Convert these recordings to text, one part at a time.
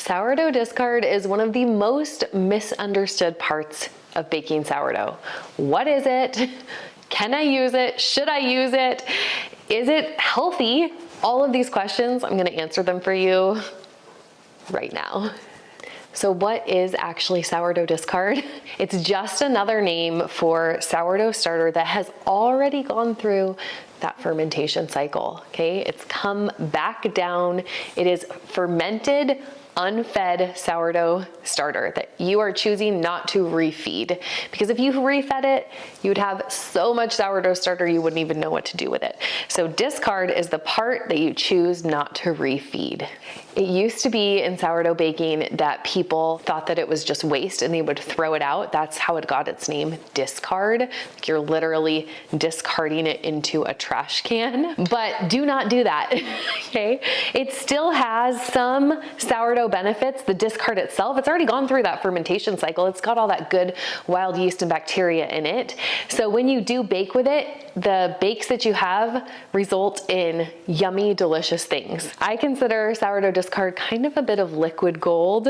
Sourdough discard is one of the most misunderstood parts of baking sourdough. What is it? Can I use it? Should I use it? Is it healthy? All of these questions, I'm gonna answer them for you right now. So what is actually sourdough discard? It's just another name for sourdough starter that has already gone through that fermentation cycle, okay? It's come back down. It is fermented, unfed sourdough starter that you are choosing not to refeed. Because if you refed it, you would have so much sourdough starter you wouldn't even know what to do with it. So discard is the part that you choose not to refeed. It used to be in sourdough baking that people thought that it was just waste and they would throw it out. That's how it got its name, discard. Like you're literally discarding it into a trash can. But do not do that, okay? It still has some sourdough benefits. The discard itself, it's already gone through that fermentation cycle. It's got all that good wild yeast and bacteria in it. So when you do bake with it, the bakes that you have result in yummy, delicious things. I consider sourdough discard kind of a bit of liquid gold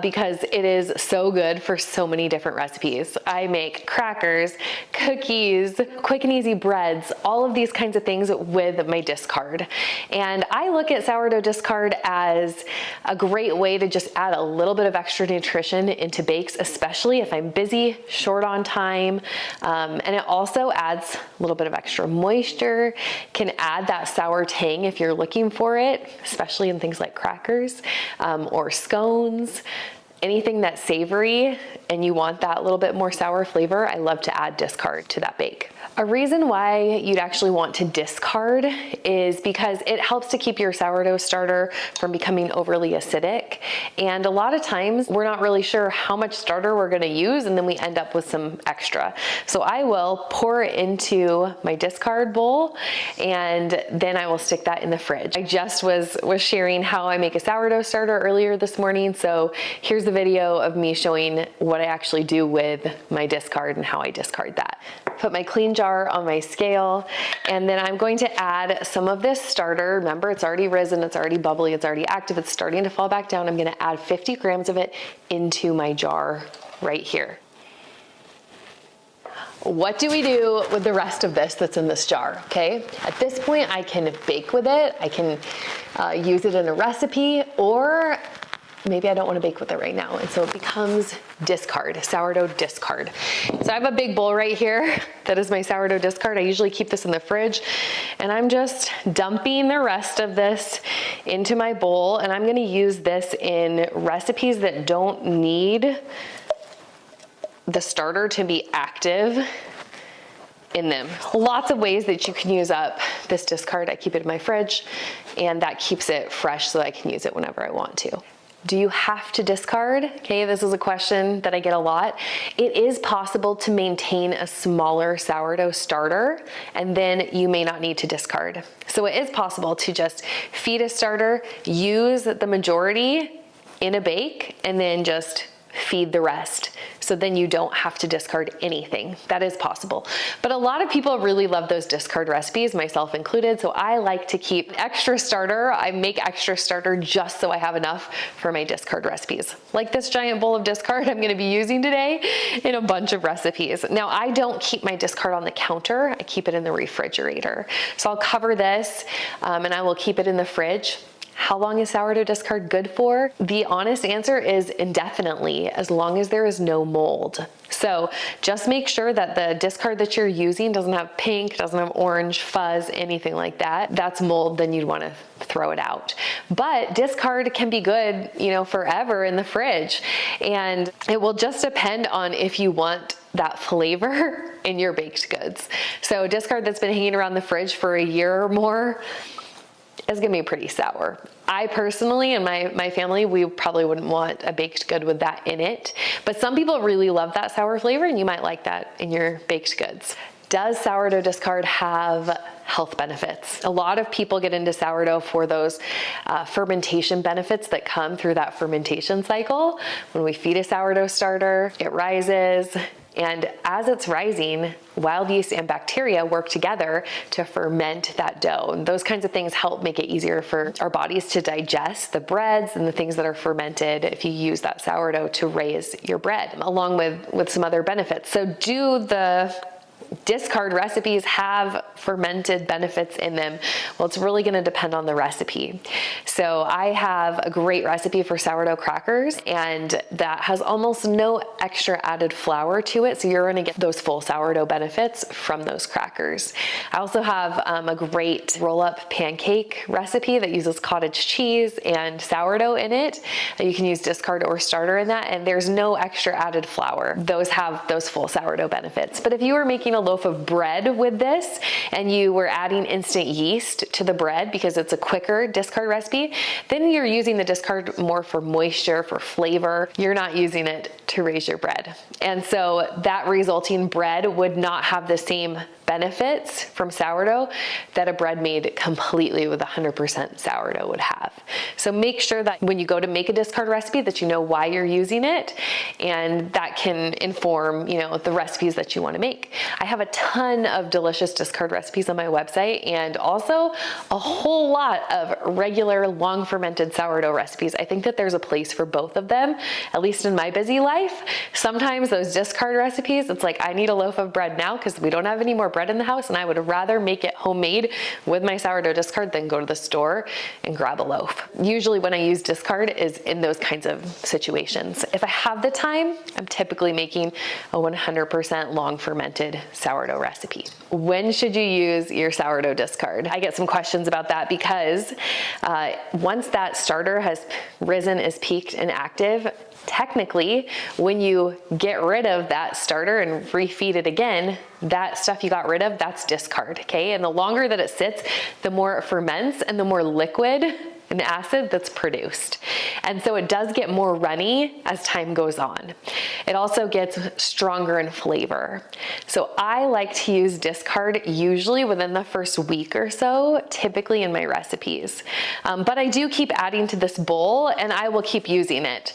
because it is so good for so many different recipes. I make crackers, cookies, quick and easy breads, all of these kinds of things with my discard. And I look at sourdough discard as a great way to just add a little bit of extra nutrition into bakes, especially if I'm busy, short on time. And it also adds a little bit of extra moisture, can add that sour tang if you're looking for it, especially in things like crackers or scones. Anything that's savory and you want that little bit more sour flavor, I love to add discard to that bake. A reason why you'd actually want to discard is because it helps to keep your sourdough starter from becoming overly acidic. And a lot of times we're not really sure how much starter we're gonna use and then we end up with some extra. So I will pour it into my discard bowl and then I will stick that in the fridge. I just was sharing how I make a sourdough starter earlier this morning. So here's the video of me showing what I actually do with my discard and how I discard that. Put my clean jar on my scale, and then I'm going to add some of this starter. Remember, it's already risen, it's already bubbly, it's already active, it's starting to fall back down. I'm gonna add 50 grams of it into my jar right here. What do we do with the rest of this that's in this jar, okay? At this point, I can bake with it. I can use it in a recipe, or maybe I don't want to bake with it right now. And so it becomes discard, sourdough discard. So I have a big bowl right here that is my sourdough discard. I usually keep this in the fridge and I'm just dumping the rest of this into my bowl, and I'm going to use this in recipes that don't need the starter to be active in them. Lots of ways that you can use up this discard. I keep it in my fridge and that keeps it fresh so I can use it whenever I want to. Do you have to discard? Okay, this is a question that I get a lot. It is possible to maintain a smaller sourdough starter and then you may not need to discard. So it is possible to just feed a starter, use the majority in a bake, and then just feed the rest. So then you don't have to discard anything. That is possible. But a lot of people really love those discard recipes, myself included. So I like to keep extra starter. I make extra starter just so I have enough for my discard recipes. Like this giant bowl of discard I'm gonna be using today in a bunch of recipes. Now I don't keep my discard on the counter. I keep it in the refrigerator. So I'll cover this and I will keep it in the fridge. How long is sourdough discard good for? The honest answer is indefinitely, as long as there is no mold. So just make sure that the discard that you're using doesn't have pink, doesn't have orange, fuzz, anything like that. That's mold, then you'd want to throw it out. But discard can be good, you know, forever in the fridge. And it will just depend on if you want that flavor in your baked goods. So discard that's been hanging around the fridge for a year or more is gonna be pretty sour. I personally and my family, we probably wouldn't want a baked good with that in it. But some people really love that sour flavor and you might like that in your baked goods. Does sourdough discard have health benefits. A lot of people get into sourdough for those fermentation benefits that come through that fermentation cycle. When we feed a sourdough starter, it rises. And as it's rising, wild yeast and bacteria work together to ferment that dough. And those kinds of things help make it easier for our bodies to digest the breads and the things that are fermented if you use that sourdough to raise your bread, along with some other benefits. So do the discard recipes have fermented benefits in them? Well, it's really going to depend on the recipe. So I have a great recipe for sourdough crackers, and that has almost no extra added flour to it. So you're going to get those full sourdough benefits from those crackers. I also have a great roll-up pancake recipe that uses cottage cheese and sourdough in it. You can use discard or starter in that, and there's no extra added flour. Those have those full sourdough benefits. But if you were making a loaf of bread with this and you were adding instant yeast to the bread because it's a quicker discard recipe, then you're using the discard more for moisture, for flavor. You're not using it to raise your bread. And so that resulting bread would not have the same benefits from sourdough that a bread made completely with 100% sourdough would have. So make sure that when you go to make a discard recipe that you know why you're using it, and that can inform, the recipes that you want to make. I have a ton of delicious discard recipes on my website, and also a whole lot of regular long fermented sourdough recipes. I think that there's a place for both of them, at least in my busy life. Sometimes those discard recipes, it's like I need a loaf of bread now because we don't have any more bread in the house, and I would rather make it homemade with my sourdough discard than go to the store and grab a loaf. Usually when I use discard is in those kinds of situations. If I have the time, I'm typically making a 100% long fermented sourdough recipe. When should you use your sourdough discard? I get some questions about that because once that starter has risen, is peaked and active, technically, when you get rid of that starter and refeed it again, that stuff you got rid of, that's discard, okay? And the longer that it sits, the more it ferments and the more liquid and acid that's produced. And so it does get more runny as time goes on. It also gets stronger in flavor. So I like to use discard usually within the first week or so, typically in my recipes. But I do keep adding to this bowl, and I will keep using it.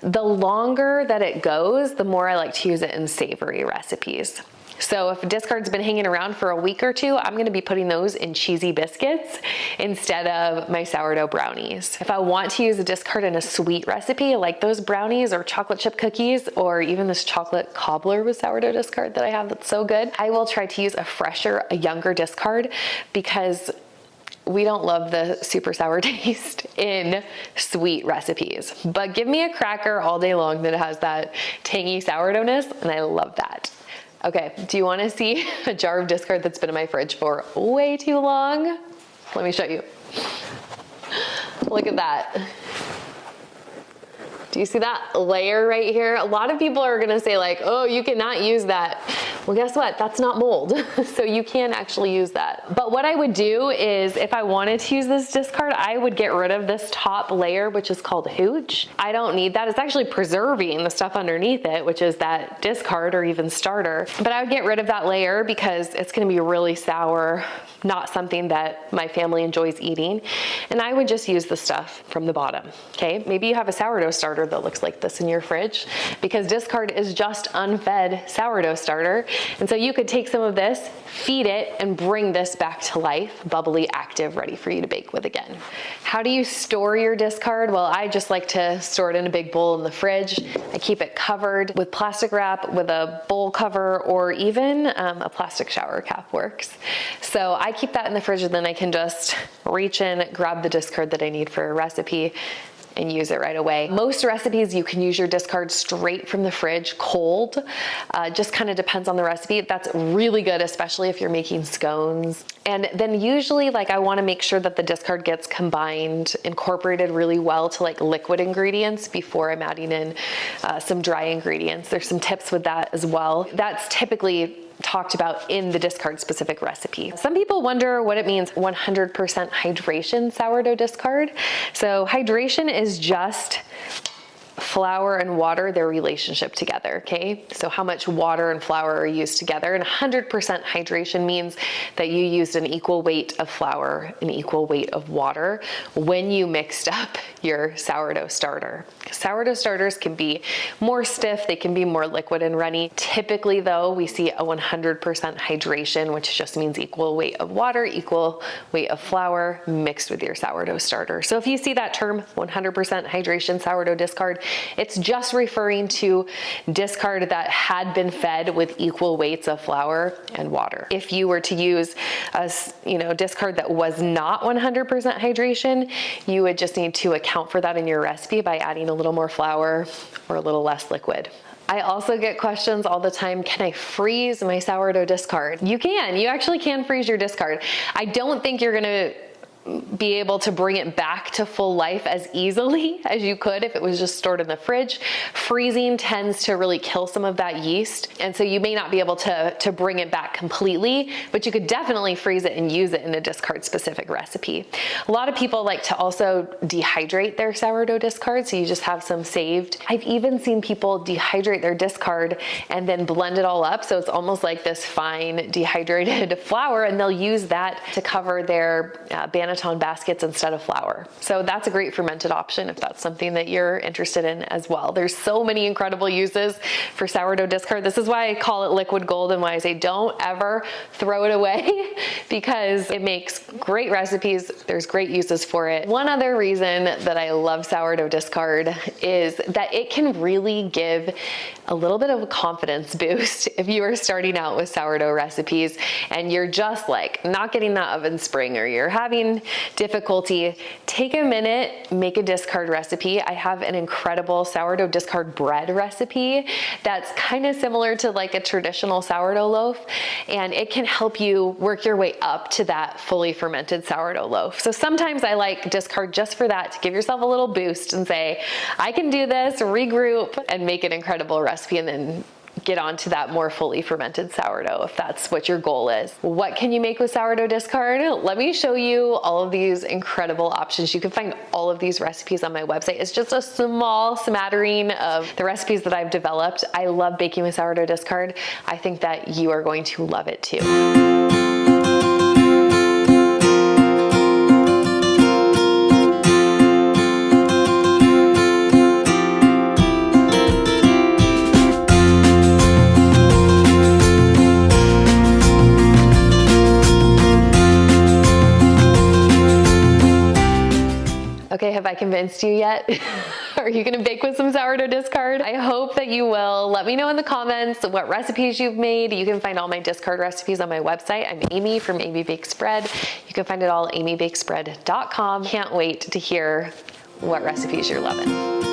The longer that it goes, the more I like to use it in savory recipes. So if discard's been hanging around for a week or two, I'm gonna be putting those in cheesy biscuits instead of my sourdough brownies. If I want to use a discard in a sweet recipe, like those brownies or chocolate chip cookies, or even this chocolate cobbler with sourdough discard that I have that's so good, I will try to use a fresher, a younger discard, because we don't love the super sour taste in sweet recipes. But give me a cracker all day long that has that tangy sourdoughness, and I love that. Okay, do you want to see a jar of discard that's been in my fridge for way too long? Let me show you. Look at that. Do you see that layer right here? A lot of people are gonna say like, oh, you cannot use that. Well, guess what? That's not mold. So you can actually use that. But what I would do is if I wanted to use this discard, I would get rid of this top layer, which is called hooch. I don't need that. It's actually preserving the stuff underneath it, which is that discard or even starter. But I would get rid of that layer because it's gonna be really sour, not something that my family enjoys eating. And I would just use the stuff from the bottom, okay? Maybe you have a sourdough starter that looks like this in your fridge, because discard is just unfed sourdough starter. And so you could take some of this, feed it, and bring this back to life, bubbly, active, ready for you to bake with again. How do you store your discard? Well, I just like to store it in a big bowl in the fridge. I keep it covered with plastic wrap, with a bowl cover, or even a plastic shower cap works. So I keep that in the fridge, and then I can just reach in, grab the discard that I need for a recipe, and use it right away. Most recipes you can use your discard straight from the fridge, cold. Just kind of depends on the recipe. That's really good, especially if you're making scones. And then usually, like, I want to make sure that the discard gets combined, incorporated really well to like liquid ingredients before I'm adding in some dry ingredients. There's some tips with that as well. That's typically talked about in the discard specific recipe. Some people wonder what it means 100% hydration sourdough discard. So hydration is just flour and water, their relationship together, okay? So how much water and flour are used together, and 100% hydration means that you used an equal weight of flour, an equal weight of water when you mixed up your sourdough starter. Sourdough starters can be more stiff, they can be more liquid and runny. Typically though, we see a 100% hydration, which just means equal weight of water, equal weight of flour mixed with your sourdough starter. So if you see that term, 100% hydration sourdough discard, it's just referring to discard that had been fed with equal weights of flour and water. If you were to use a discard that was not 100% hydration, you would just need to account for that in your recipe by adding a little more flour or a little less liquid. I also get questions all the time, can I freeze my sourdough discard? You can, you actually can freeze your discard. I don't think you're gonna be able to bring it back to full life as easily as you could if it was just stored in the fridge. Freezing tends to really kill some of that yeast, and so you may not be able to bring it back completely, but you could definitely freeze it and use it in a discard specific recipe. A lot of people like to also dehydrate their sourdough discard, so you just have some saved. I've even seen people dehydrate their discard and then blend it all up, so it's almost like this fine dehydrated flour, and they'll use that to cover their banana baskets instead of flour. So that's a great fermented option if that's something that you're interested in as well. There's so many incredible uses for sourdough discard. This is why I call it liquid gold and why I say don't ever throw it away because it makes great recipes. There's great uses for it. One other reason that I love sourdough discard is that it can really give a little bit of a confidence boost if you are starting out with sourdough recipes and you're just like not getting that oven spring or you're having difficulty. Take a minute, make a discard recipe. I have an incredible sourdough discard bread recipe that's kind of similar to like a traditional sourdough loaf, and it can help you work your way up to that fully fermented sourdough loaf. So sometimes I like discard just for that, to give yourself a little boost and say, I can do this, regroup, and make an incredible recipe, and then get onto that more fully fermented sourdough if that's what your goal is. What can you make with sourdough discard? Let me show you all of these incredible options. You can find all of these recipes on my website. It's just a small smattering of the recipes that I've developed. I love baking with sourdough discard. I think that you are going to love it too. Okay, have I convinced you yet? Are you gonna bake with some sourdough discard? I hope that you will. Let me know in the comments what recipes you've made. You can find all my discard recipes on my website. I'm Amy from Amy Bakes Bread. You can find it all at amybakesbread.com. Can't wait to hear what recipes you're loving.